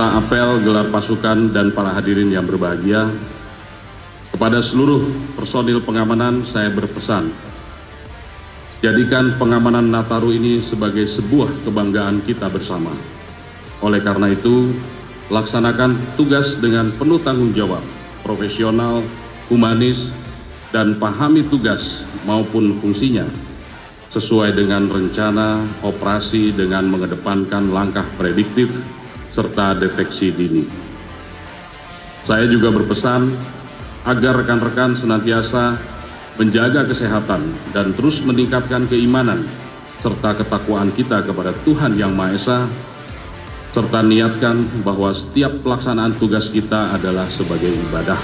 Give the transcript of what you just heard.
peserta apel, gelar pasukan, dan para hadirin yang berbahagia, kepada seluruh personil pengamanan saya berpesan, jadikan pengamanan Nataru ini sebagai sebuah kebanggaan kita bersama. Oleh karena itu, laksanakan tugas dengan penuh tanggung jawab, profesional, humanis, dan pahami tugas maupun fungsinya sesuai dengan rencana operasi dengan mengedepankan langkah prediktif serta deteksi dini. Saya juga berpesan agar rekan-rekan senantiasa menjaga kesehatan dan terus meningkatkan keimanan serta ketakwaan kita kepada Tuhan Yang Maha Esa, serta niatkan bahwa setiap pelaksanaan tugas kita adalah sebagai ibadah.